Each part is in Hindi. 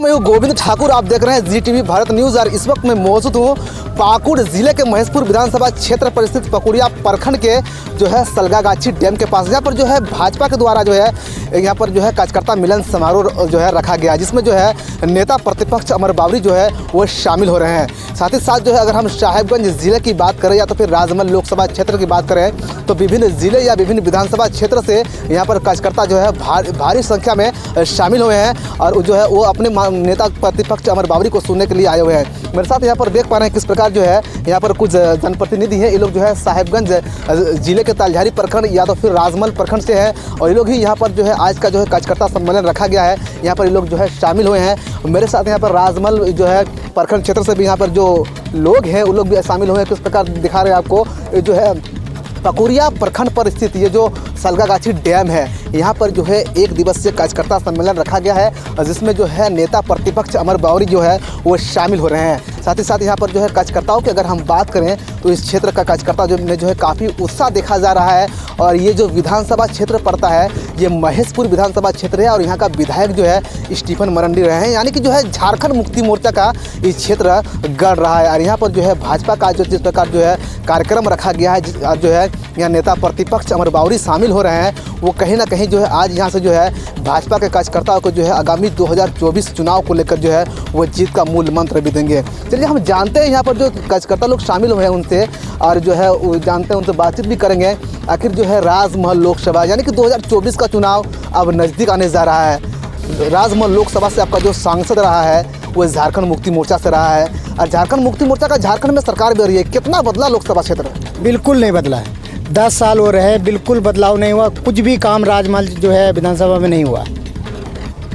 मैं हूँ गोविंद ठाकुर, आप देख रहे हैं जी भारत न्यूज़। और इस वक्त मैं मौजूद हूँ पाकुड़ जिले के महेशपुर विधानसभा क्षेत्र पर स्थित पकुड़िया प्रखंड के जो है सलगागाछी डैम के पास। यहाँ पर जो है भाजपा के द्वारा जो है यहाँ पर जो है कार्यकर्ता मिलन समारोह जो है रखा गया, जिसमें जो है नेता प्रतिपक्ष अमर बावरी जो है वो शामिल हो रहे हैं। साथ ही साथ जो है अगर हम साहेबगंज ज़िले की बात करें या तो फिर राजमहल लोकसभा क्षेत्र की बात करें तो विभिन्न ज़िले या विभिन्न विधानसभा क्षेत्र से यहाँ पर कार्यकर्ता जो है भारी संख्या में शामिल हुए हैं और जो है वो अपने नेता प्रतिपक्ष अमर बावरी को सुनने के लिए आए हुए हैं। मेरे साथ यहाँ पर देख पा रहे हैं किस प्रकार जो है यहाँ पर कुछ जनप्रतिनिधि हैं। ये लोग जो है साहेबगंज जिले के तालझारी प्रखंड या तो फिर राजमहल प्रखंड से हैं और ये लोग ही यहाँ पर जो है आज का जो है कार्यकर्ता सम्मेलन रखा गया है, यहाँ पर ये लोग जो है शामिल हुए हैं। मेरे साथ यहाँ पर राजमहल जो है प्रखंड क्षेत्र से भी यहाँ पर जो लोग हैं वो लोग भी शामिल हुए हैं। किस प्रकार दिखा रहे हैं आपको जो है पकुड़िया प्रखंड पर स्थित ये जो सलगागाछी डैम है, यहाँ पर जो है एक दिवसीय कार्यकर्ता सम्मेलन रखा गया है जिसमें जो है नेता प्रतिपक्ष अमर बावरी जो है वो शामिल हो रहे हैं। साथ ही साथ यहाँ पर जो है कार्यकर्ताओं की अगर हम बात करें तो इस क्षेत्र का कार्यकर्ता जो है काफ़ी उत्साह देखा जा रहा है। और ये जो विधानसभा क्षेत्र पड़ता है ये महेशपुर विधानसभा क्षेत्र है और यहाँ का विधायक जो है स्टीफन मरंडी रहे हैं, यानी कि जो है झारखंड मुक्ति मोर्चा का ये क्षेत्र गढ़ रहा है। और यहाँ पर जो है भाजपा का जिस प्रकार जो है कार्यक्रम रखा गया है, जो है यहाँ नेता प्रतिपक्ष अमर बावरी शामिल हो रहे हैं, वो कहीं ना कहीं जो है आज यहाँ से जो है भाजपा के कार्यकर्ताओं को जो है आगामी 2024 चुनाव को लेकर जो है वो जीत का मूल मंत्र भी देंगे। चलिए हम जानते हैं यहाँ पर जो कार्यकर्ता लोग शामिल हुए हैं उनसे और जो है वो जानते हैं, उनसे बातचीत भी करेंगे। आखिर जो है राजमहल लोकसभा यानी कि 2024 का चुनाव अब नज़दीक आने जा रहा है। राजमहल लोकसभा से आपका जो सांसद रहा है वो झारखंड मुक्ति मोर्चा से रहा है और झारखंड मुक्ति मोर्चा का झारखंड में सरकार भी रही है। कितना बदला लोकसभा क्षेत्र? बिल्कुल नहीं बदला है। 10 साल हो रहे हैं, बिल्कुल बदलाव नहीं हुआ। कुछ भी काम राजमहल जो है विधानसभा में नहीं हुआ।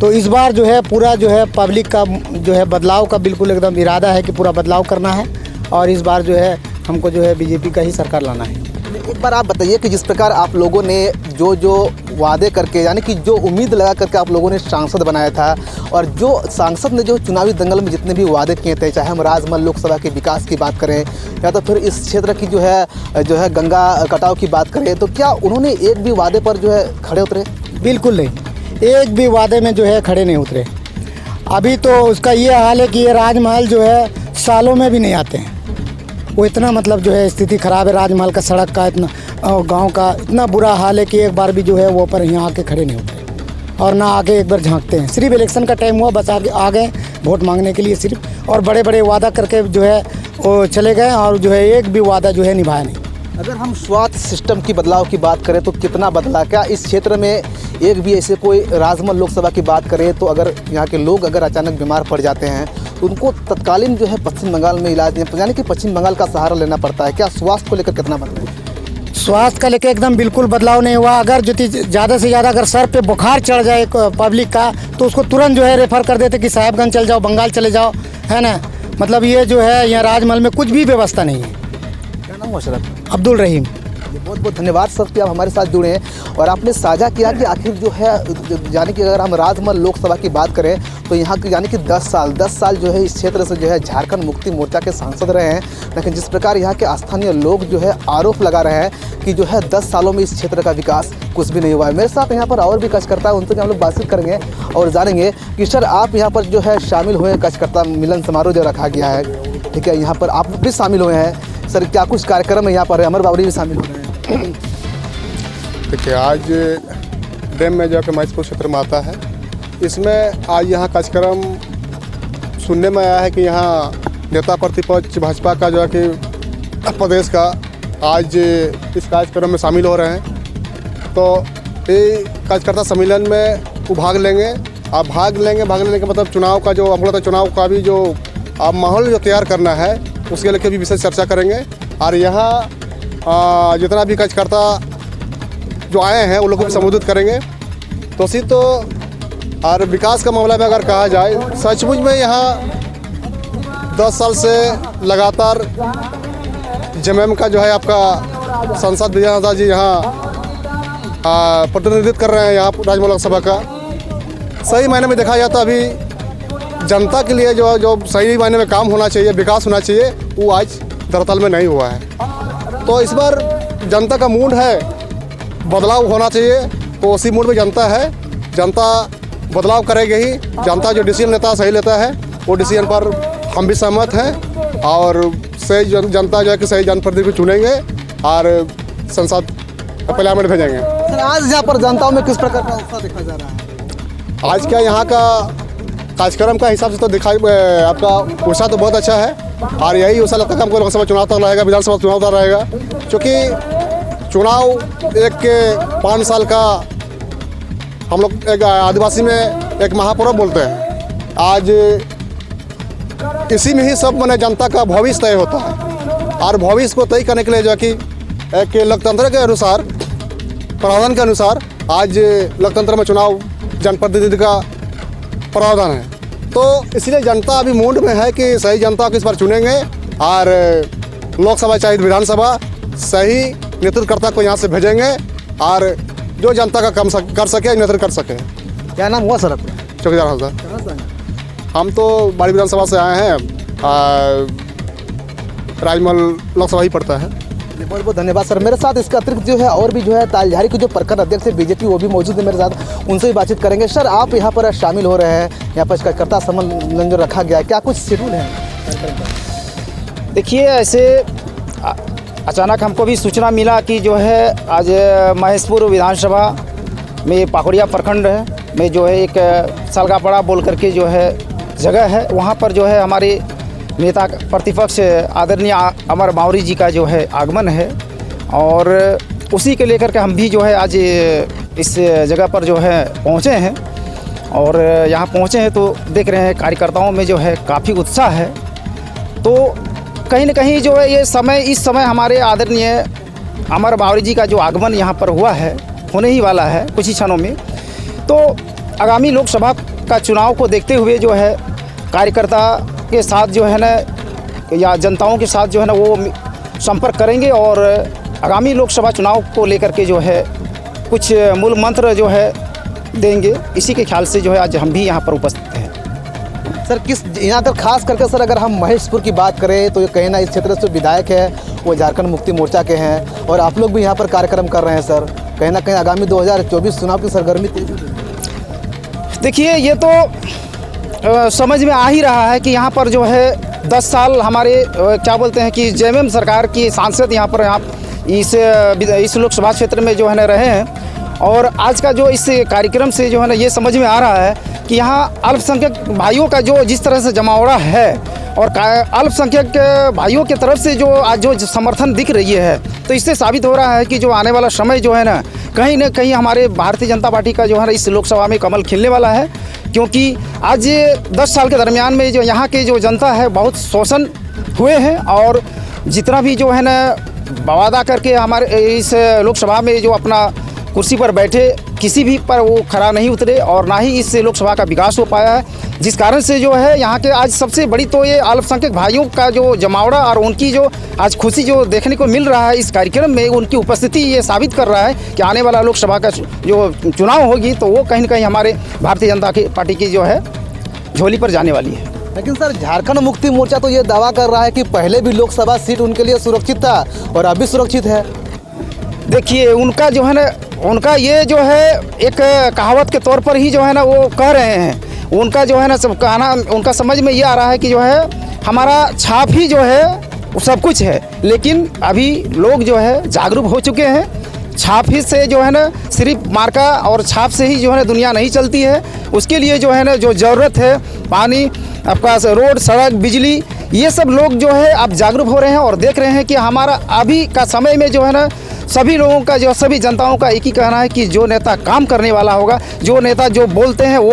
तो इस बार जो है पूरा जो है पब्लिक का जो है बदलाव का बिल्कुल एकदम इरादा है कि पूरा बदलाव करना है और इस बार जो है हमको जो है बीजेपी का ही सरकार लाना है। एक बार आप बताइए कि जिस प्रकार आप लोगों ने जो वादे करके यानी कि जो उम्मीद लगा करके आप लोगों ने सांसद बनाया था और जो सांसद ने जो चुनावी दंगल में जितने भी वादे किए थे, चाहे हम राजमहल लोकसभा के विकास की बात करें या तो फिर इस क्षेत्र की जो है गंगा कटाव की बात करें, तो क्या उन्होंने एक भी वादे पर जो है खड़े उतरे? बिल्कुल नहीं, एक भी वादे में जो है खड़े नहीं उतरे। अभी तो उसका ये हाल है कि ये राजमहल जो है सालों में भी नहीं आते हैं। वो इतना मतलब जो है स्थिति ख़राब है राजमहल का, सड़क का इतना गांव का इतना बुरा हाल है कि एक बार भी जो है वो पर यहाँ आके खड़े नहीं होते और ना आके एक बार झांकते हैं। सिर्फ इलेक्शन का टाइम हुआ, बस आगे आ गए वोट मांगने के लिए सिर्फ, और बड़े बड़े वादा करके जो है वो चले गए और जो है एक भी वादा जो है निभाया नहीं। अगर हम स्वास्थ्य सिस्टम की बदलाव की बात करें तो कितना बदला? क्या इस क्षेत्र में एक भी ऐसे कोई राजमहल लोकसभा की बात करें तो अगर यहाँ के लोग अगर अचानक बीमार पड़ जाते हैं तो उनको तत्कालीन जो है पश्चिम बंगाल में इलाज यानी कि पश्चिम बंगाल का सहारा लेना पड़ता है। क्या स्वास्थ्य को लेकर कितना बदला? स्वास्थ्य का लेकर एकदम बिल्कुल बदलाव नहीं हुआ। अगर जो ज़्यादा से ज़्यादा अगर सर पे बुखार चढ़ जाए पब्लिक का तो उसको तुरंत जो है रेफ़र कर देते कि साहेबगंज चल जाओ, बंगाल चले जाओ, है ना। मतलब ये जो है यहाँ राजमहल में कुछ भी व्यवस्था नहीं है। क्या नाम हुआ सर? अब्दुल रहीम। बहुत बहुत धन्यवाद सर कि आप हमारे साथ जुड़े हैं और आपने साझा किया कि आखिर जो है यानी कि अगर हम राजमहल लोकसभा की बात करें तो यहाँ की यानी कि 10 साल जो है इस क्षेत्र से जो है झारखंड मुक्ति मोर्चा के सांसद रहे हैं। लेकिन जिस प्रकार यहाँ के स्थानीय लोग जो है आरोप लगा रहे हैं कि जो है 10 सालों में इस क्षेत्र का विकास कुछ भी नहीं हुआ है। मेरे साथ यहाँ पर और भी कार्यकर्ता है, उनसे हम लोग बातचीत करेंगे और जानेंगे कि सर आप यहाँ पर जो है शामिल हुए कार्यकर्ता मिलन समारोह जो रखा गया है, ठीक है, यहाँ पर आप भी शामिल हुए हैं। सर क्या कुछ कार्यक्रम है यहाँ पर? अमर बावरी भी शामिल हो रहे हैं। देखिए आज डैम में जो कि महेशपुर क्षेत्र में आता है, इसमें आज यहाँ कार्यक्रम सुनने में आया है कि यहाँ नेता प्रतिपक्ष भाजपा का जो है कि प्रदेश का आज इस कार्यक्रम में शामिल हो रहे हैं। तो ये कार्यकर्ता सम्मेलन में वो भाग लेंगे। आप भाग लेने के मतलब चुनाव का जो अमूलतः चुनाव का भी जो आप माहौल जो तैयार करना है उसके लेकर भी विशेष चर्चा करेंगे। और यहाँ जितना भी कार्यकर्ता जो आए हैं उन लोगों को भी संबोधित करेंगे। तो इसी तो और विकास का मामला में अगर कहा जाए, सचमुच में यहाँ 10 साल से लगातार जेएमएम का जो है आपका सांसद विजय जी यहाँ प्रतिनिधित्व कर रहे हैं यहाँ राजमहल लोकसभा का। सही मायने में देखा जाए तो अभी जनता के लिए जो सही मायने में काम होना चाहिए, विकास होना चाहिए, वो आज दरअसल में नहीं हुआ है। तो इस बार जनता का मूड है बदलाव होना चाहिए, तो उसी मूड में जनता है। जनता बदलाव करेंगे ही। जनता जो डिसीजन लेता है सही लेता है, वो डिसीजन पर हम भी सहमत हैं और सही जनता जो है कि सही जनप्रतिनिधि को चुनेंगे और संसद पार्लियामेंट भेजेंगे। सर आज यहाँ पर जनताओं में किस प्रकार का उत्साह देखा जा रहा है? आज का यहाँ का कार्यक्रम का हिसाब से तो दिखाई आपका उत्साह तो बहुत अच्छा है और यही उत्साह लगता है कि हमको लोकसभा चुनाव तक रहेगा, विधानसभा चुनाव तक रहेगा, क्योंकि चुनाव एक 5 साल का हम लोग एक आदिवासी में एक महापर्व बोलते हैं। आज इसी में ही सब मैंने जनता का भविष्य तय होता है और भविष्य को तय करने के लिए जो है कि एक लोकतंत्र के अनुसार, प्रावधान के अनुसार आज लोकतंत्र में चुनाव जनप्रतिनिधि का प्रावधान है। तो इसलिए जनता अभी मूड में है कि सही जनता को इस बार चुनेंगे और लोकसभा चाहे विधानसभा सही नेतृत्वकर्ता को यहाँ से भेजेंगे और जो जनता का काम कर सके, नेतृत्व कर सके। क्या नाम हुआ सर आपका? चौकीदार हल्दा। हम तो बाड़ी विधानसभा से आए हैं, राजमहल लोकसभा ही पड़ता है। बहुत बहुत धन्यवाद सर। मेरे साथ इसका अतिरिक्त जो है और भी जो है तालझारी के जो प्रखंड अध्यक्ष है बीजेपी, वो भी मौजूद है मेरे साथ, उनसे भी बातचीत करेंगे। सर आप यहाँ पर शामिल हो रहे हैं, यहाँ पर कार्यकर्ता सम्मेलन जो रखा गया है, क्या कुछ शेड्यूल है? देखिए, ऐसे अचानक हमको भी सूचना मिला कि जो है आज महेशपुर विधानसभा में पाकुड़िया प्रखंड में जो है एक सलगापड़ा बोल करके जो है जगह है, वहाँ पर जो है हमारे नेता प्रतिपक्ष आदरणीय अमर बावरी जी का जो है आगमन है और उसी के लेकर के हम भी जो है आज इस जगह पर जो है पहुँचे हैं और यहाँ पहुँचे हैं तो देख रहे हैं कार्यकर्ताओं में जो है काफ़ी उत्साह है। तो कहीं न कहीं जो है ये समय, इस समय हमारे आदरणीय अमर बावरी जी का जो आगमन यहाँ पर हुआ है, होने ही वाला है कुछ ही क्षणों में, तो आगामी लोकसभा का चुनाव को देखते हुए जो है कार्यकर्ता के साथ जो है ना या जनताओं के साथ जो है ना वो संपर्क करेंगे और आगामी लोकसभा चुनाव को लेकर के जो है कुछ मूल मंत्र जो है देंगे। इसी के ख्याल से जो है आज हम भी यहाँ पर उपस्थित हैं। सर किस यहाँ पर खास करके सर अगर हम महेशपुर की बात करें तो ये कहीं ना इस क्षेत्र से विधायक है वो झारखंड मुक्ति मोर्चा के हैं और आप लोग भी यहाँ पर कार्यक्रम कर रहे हैं सर, कहीं ना कहीं आगामी 2024 चुनाव की सरगर्मी तेज हो गई। देखिए, ये तो समझ में आ ही रहा है कि यहाँ पर जो है 10 साल हमारे क्या बोलते हैं कि जेएमएम सरकार की सांसद यहाँ पर इस लोकसभा क्षेत्र में जो है ना रहे हैं और आज का जो इस कार्यक्रम से जो है ना ये समझ में आ रहा है कि यहाँ अल्पसंख्यक भाइयों का जो जिस तरह से जमावड़ा है और अल्पसंख्यक भाइयों की तरफ से जो आज जो समर्थन दिख रही है, तो इससे साबित हो रहा है कि जो आने वाला समय जो है ना कहीं हमारे भारतीय जनता पार्टी का जो है ना इस लोकसभा में कमल खिलने वाला है। क्योंकि आज 10 साल के दरमियान में जो यहाँ के जो जनता है बहुत शोषण हुए हैं और जितना भी जो है ना वादा करके हमारे इस लोकसभा में जो अपना कुर्सी पर बैठे, किसी भी पर वो खरा नहीं उतरे और ना ही इस लोकसभा का विकास हो पाया है, जिस कारण से जो है यहाँ के आज सबसे बड़ी तो ये अल्पसंख्यक भाइयों का जो जमावड़ा और उनकी जो आज खुशी जो देखने को मिल रहा है इस कार्यक्रम में, उनकी उपस्थिति ये साबित कर रहा है कि आने वाला लोकसभा का जो चुनाव होगी तो वो कहीं न कहीं हमारे भारतीय जनता पार्टी की जो है झोली पर जाने वाली है। लेकिन सर झारखंड मुक्ति मोर्चा तो ये दावा कर रहा है कि पहले भी लोकसभा सीट उनके लिए सुरक्षित था और अभी सुरक्षित है। देखिए, उनका जो है ना उनका ये जो है एक कहावत के तौर पर ही जो है ना वो कह रहे हैं, उनका जो है ना सब कहना उनका समझ में ये आ रहा है कि जो है हमारा छाप ही जो है वो सब कुछ है। लेकिन अभी लोग जो है जागरूक हो चुके हैं, छाप ही से जो है ना सिर्फ मार्का और छाप से ही जो है ना दुनिया नहीं चलती है। उसके लिए जो है ना जो ज़रूरत है पानी, आपका रोड, सड़क, बिजली, ये सब लोग जो है अब जागरूक हो रहे हैं और देख रहे हैं कि हमारा अभी का समय में जो है ना सभी लोगों का जो सभी जनताओं का एक ही कहना है कि जो नेता काम करने वाला होगा, जो नेता जो बोलते हैं वो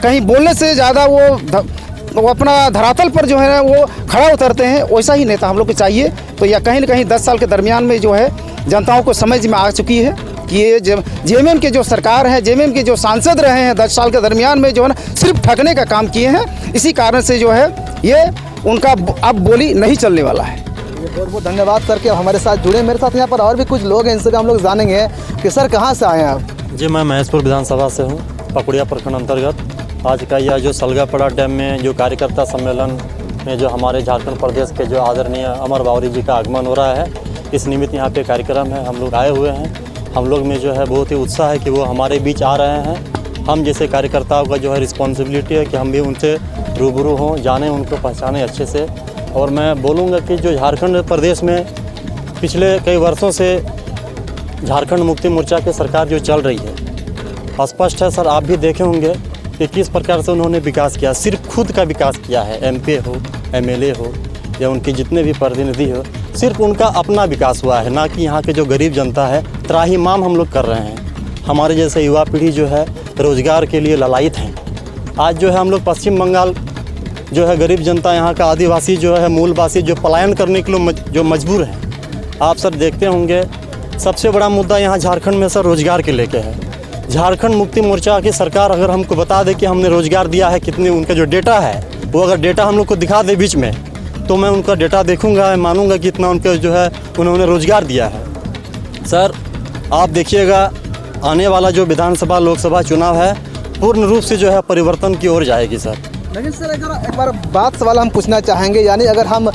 कहीं बोलने से ज़्यादा वो अपना धरातल पर जो है ना वो खड़ा उतरते हैं, वैसा ही नेता हम लोग को चाहिए। तो यह कहीं न कहीं 10 साल के दरमियान में जो है जनताओं को समझ में आ चुकी है कि ये जेएमएम के जो सरकार है, जेएमएम के जो सांसद रहे हैं 10 साल के दरमियान में जो है ना सिर्फ ठगने का काम किए हैं। इसी कारण से जो है ये उनका अब बोली नहीं चलने वाला है। बहुत बहुत धन्यवाद सर कि हमारे साथ जुड़े। मेरे साथ यहाँ पर और भी कुछ लोग हैं, इनसे हम लोग जानेंगे कि सर कहाँ से आए हैं आप? जी, मैं महेशपुर विधानसभा से हूँ, पकुड़िया प्रखंड अंतर्गत। आज का यह जो सलगापड़ा डैम में जो कार्यकर्ता सम्मेलन में जो हमारे झारखंड प्रदेश के जो आदरणीय अमर बावरी जी का आगमन हो रहा है, इस निमित्त यहाँ पे कार्यक्रम है, हम लोग आए हुए हैं। हम लोग में जो है बहुत ही उत्साह है कि वो हमारे बीच आ रहे हैं हम जैसे कार्यकर्ताओं का जो है रिस्पॉन्सिबिलिटी है कि हम भी उनसे रूबरू हों, जानें, उनको पहचानें अच्छे से। और मैं बोलूँगा कि जो झारखंड प्रदेश में पिछले कई वर्षों से झारखंड मुक्ति मोर्चा की सरकार जो चल रही है, स्पष्ट है सर, आप भी देखे होंगे कि किस प्रकार से उन्होंने विकास किया। सिर्फ खुद का विकास किया है, MP हो, MLA हो या उनके जितने भी प्रतिनिधि हो, सिर्फ उनका अपना विकास हुआ है, ना कि यहाँ के जो गरीब जनता है त्राहिमाम हम लोग कर रहे हैं। हमारे जैसे युवा पीढ़ी जो है रोज़गार के लिए ललायित हैं। आज जो है हम लोग पश्चिम बंगाल जो है गरीब जनता, यहाँ का आदिवासी जो है मूलवासी जो पलायन करने के लिए जो मजबूर हैं। आप सर देखते होंगे सबसे बड़ा मुद्दा यहाँ झारखंड में सर रोज़गार के लेके है। झारखंड मुक्ति मोर्चा की सरकार अगर हमको बता दे कि हमने रोज़गार दिया है कितने, उनका जो डेटा है वो अगर डेटा हम लोग को दिखा दे बीच में, तो मैं उनका डेटा देखूंगा, मैं मानूंगा कि इतना उनका जो है उन्होंने रोज़गार दिया है। सर आप देखिएगा आने वाला जो विधानसभा लोकसभा चुनाव है पूर्ण रूप से जो है परिवर्तन की ओर जाएगी सर। लेकिन सर अगर एक बार सवाल हम पूछना चाहेंगे, यानी अगर हम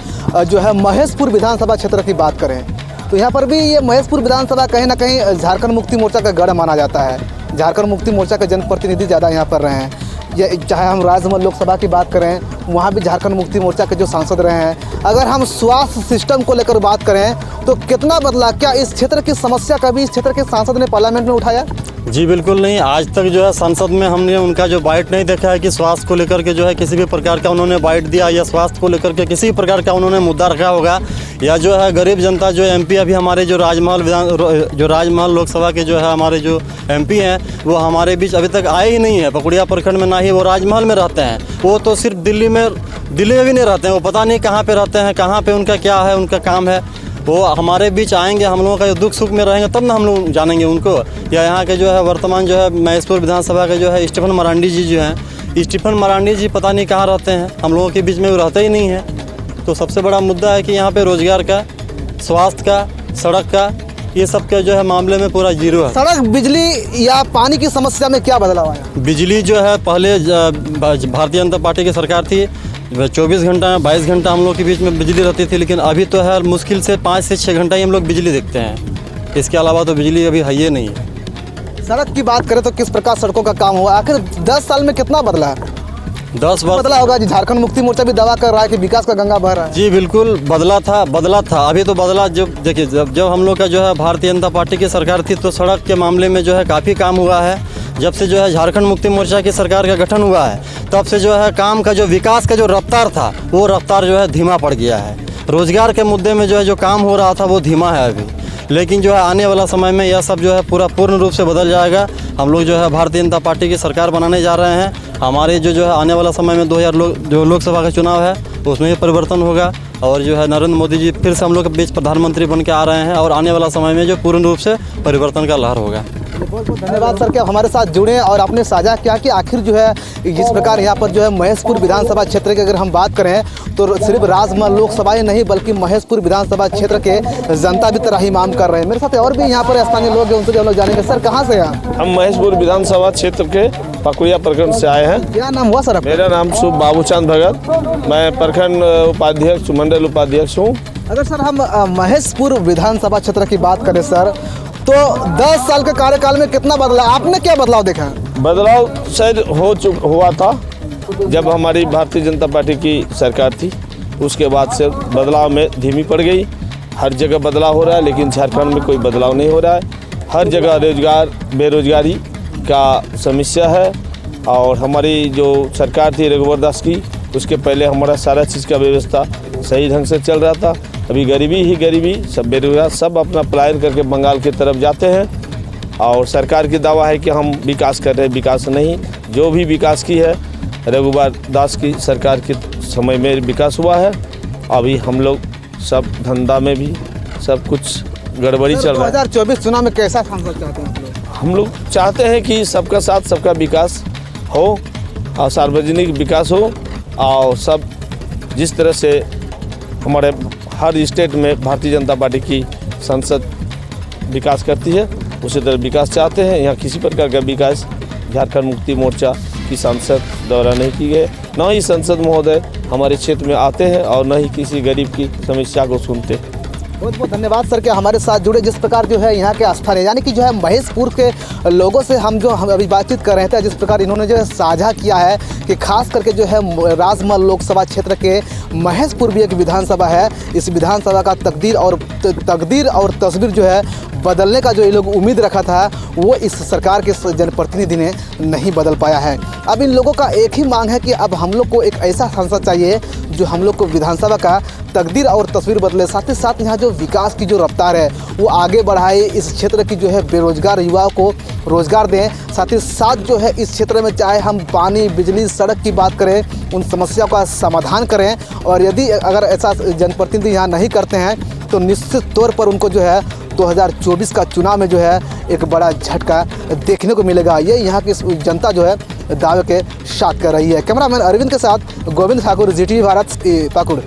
जो है महेशपुर विधानसभा क्षेत्र की बात करें तो यहाँ पर भी ये महेशपुर विधानसभा कहीं ना कहीं झारखंड मुक्ति मोर्चा का गढ़ माना जाता है। झारखंड मुक्ति मोर्चा के जनप्रतिनिधि ज़्यादा यहाँ पर रहे हैं। या चाहे हम राजमहल लोकसभा की बात करें, वहाँ भी झारखंड मुक्ति मोर्चा के जो सांसद रहे हैं। अगर हम स्वास्थ्य सिस्टम को लेकर बात करें तो कितना बदला, क्या इस क्षेत्र की समस्या कभी इस क्षेत्र के सांसद ने पार्लियामेंट में उठाया? जी बिल्कुल नहीं, आज तक जो है संसद में हमने उनका जो बाइट नहीं देखा है कि स्वास्थ्य को लेकर के जो है किसी भी प्रकार का उन्होंने बाइट दिया या स्वास्थ्य को लेकर के किसी प्रकार का उन्होंने मुद्दा रखा होगा। या जो है गरीब जनता जो MP अभी हमारे जो राजमहल लोकसभा के जो है हमारे जो MP हैं वो हमारे बीच अभी तक आए ही नहीं है। पकुड़िया प्रखंड में ना ही वो राजमहल में रहते हैं, वो तो सिर्फ दिल्ली में भी नहीं रहते हैं। वो पता नहीं कहाँ पे रहते हैं, कहाँ पे उनका क्या है, उनका काम है। वो हमारे बीच आएंगे, हम लोगों का जो दुख सुख में रहेंगे तब ना हम लोग जानेंगे उनको। या यहाँ के जो है वर्तमान जो है महेशपुर विधानसभा के जो है स्टीफन मरांडी जी जो हैं, स्टीफन मरांडी जी पता नहीं कहाँ रहते हैं, हम लोगों के बीच में वो रहते ही नहीं है। तो सबसे बड़ा मुद्दा है कि यहाँ पे रोज़गार का, स्वास्थ्य का, सड़क का, ये सब के जो है मामले में पूरा जीरो है। सड़क, बिजली या पानी की समस्या में क्या बदलाव आया? बिजली जो है पहले भारतीय जनता पार्टी की सरकार थी, 24 घंटा 22 घंटा हम लोग के बीच में बिजली रहती थी, लेकिन अभी तो है मुश्किल से 5 से 6 घंटा ही हम लोग बिजली देखते हैं। इसके अलावा तो बिजली अभी है ही नहीं है। सड़क की बात करें तो किस प्रकार सड़कों का काम हुआ, आखिर 10 साल में कितना बदला है? 10 वर्ष बदला होगा जी। झारखंड मुक्ति मोर्चा भी दावा कर रहा है कि विकास का गंगा बह रहा है। जी बिल्कुल बदला था। अभी तो बदला, जब देखिए जब हम लोग का जो है भारतीय जनता पार्टी की सरकार थी तो सड़क के मामले में जो है काफ़ी काम हुआ है। जब से जो है झारखंड मुक्ति मोर्चा की सरकार का गठन हुआ है तब से जो है काम का जो विकास का जो रफ्तार था वो रफ्तार जो है धीमा पड़ गया है। रोज़गार के मुद्दे में जो है जो काम हो रहा था वो धीमा है अभी, लेकिन जो है आने वाला समय में यह सब जो है पूर्ण रूप से बदल जाएगा। हम लोग जो है भारतीय जनता पार्टी की सरकार बनाने जा रहे हैं। हमारे जो है आने वाला समय में 2000 जो लोकसभा का चुनाव है उसमें भी परिवर्तन होगा और जो है नरेंद्र मोदी जी फिर से हम लोग के बीच प्रधानमंत्री बन के आ रहे हैं और आने वाला समय में जो पूर्ण रूप से परिवर्तन का लहर होगा। बहुत बहुत धन्यवाद सर कि आप हमारे साथ जुड़े और आपने साझा किया कि आखिर जो है जिस प्रकार यहाँ पर जो है महेशपुर विधानसभा क्षेत्र की अगर हम बात करें तो सिर्फ राजमहल लोकसभा ही नहीं बल्कि महेशपुर विधानसभा क्षेत्र के जनता भी त्राहिमाम कर रहे हैं। मेरे साथ और भी यहाँ पर स्थानीय लोग हैं, उनसे जो लोग जानेंगे। सर कहाँ से हैं? हम महेशपुर विधानसभा क्षेत्र के पकुड़िया प्रखंड से आए हैं। क्या नाम हुआ सर आपका? मेरा नाम शुभ बाबूचंद भगत, मैं प्रखंड उपाध्यक्ष मंडल उपाध्यक्ष हूँ। अगर सर हम महेशपुर विधानसभा क्षेत्र की बात करें सर तो 10 साल के कार्यकाल में कितना बदला, आपने क्या बदलाव देखा? बदलाव शायद हुआ था जब हमारी भारतीय जनता पार्टी की सरकार थी, उसके बाद से बदलाव में धीमी पड़ गई। हर जगह बदलाव हो रहा है लेकिन झारखंड में कोई बदलाव नहीं हो रहा है। हर जगह बेरोजगारी का समस्या है और हमारी जो सरकार थी रघुवर दास की, उसके पहले हमारा सारा चीज़ का व्यवस्था सही ढंग से चल रहा था। अभी गरीबी, सब बेरोजगार सब अपना पलायन करके बंगाल की तरफ जाते हैं और सरकार की दावा है कि हम विकास कर रहे हैं। विकास नहीं, जो भी विकास की है रघुवर दास की सरकार के समय में विकास हुआ है। अभी हम लोग सब धंधा में भी सब कुछ गड़बड़ी चल रहा है। 2024 चुनाव में कैसा सांसद चाहते हैं? हम लोग चाहते हैं कि सबका साथ सबका विकास हो और सार्वजनिक विकास हो और सब जिस तरह से हमारे हर स्टेट में भारतीय जनता पार्टी की संसद विकास करती है उसी तरह विकास चाहते हैं। यहाँ किसी प्रकार का विकास झारखंड मुक्ति मोर्चा की सांसद द्वारा नहीं की गई, न ही संसद महोदय हमारे क्षेत्र में आते हैं और न ही किसी गरीब की समस्या को सुनते। बहुत बहुत धन्यवाद सर के हमारे साथ जुड़े। जिस प्रकार जो है यहाँ के स्थानीय यानी कि जो है महेशपुर के लोगों से हम अभी बातचीत कर रहे थे, जिस प्रकार इन्होंने जो है साझा किया है कि खास करके जो है राजमहल लोकसभा क्षेत्र के महेशपुर भी एक विधानसभा है। इस विधानसभा का तकदीर और तस्वीर जो है बदलने का जो ये लोग उम्मीद रखा था वो इस सरकार के जनप्रतिनिधि ने नहीं बदल पाया है। अब इन लोगों का एक ही मांग है कि अब हम लोग को एक ऐसा सांसद चाहिए जो हम लोग को विधानसभा का तकदीर और तस्वीर बदले, साथ ही साथ यहाँ जो विकास की जो रफ्तार है वो आगे बढ़ाए, इस क्षेत्र की जो है बेरोजगार युवाओं को रोजगार दें, साथ ही साथ जो है इस क्षेत्र में चाहे हम पानी, बिजली, सड़क की बात करें, उन समस्याओं का समाधान करें। और यदि अगर ऐसा जनप्रतिनिधि यहाँ नहीं करते हैं तो निश्चित तौर पर उनको जो है 2024 का चुनाव में जो है एक बड़ा झटका देखने को मिलेगा। ये यहाँ की जनता जो है दावे के साथ कर रही है। कैमरामैन अरविंद के साथ गोविंद ठाकुर, ZTV भारत, पाकुड़।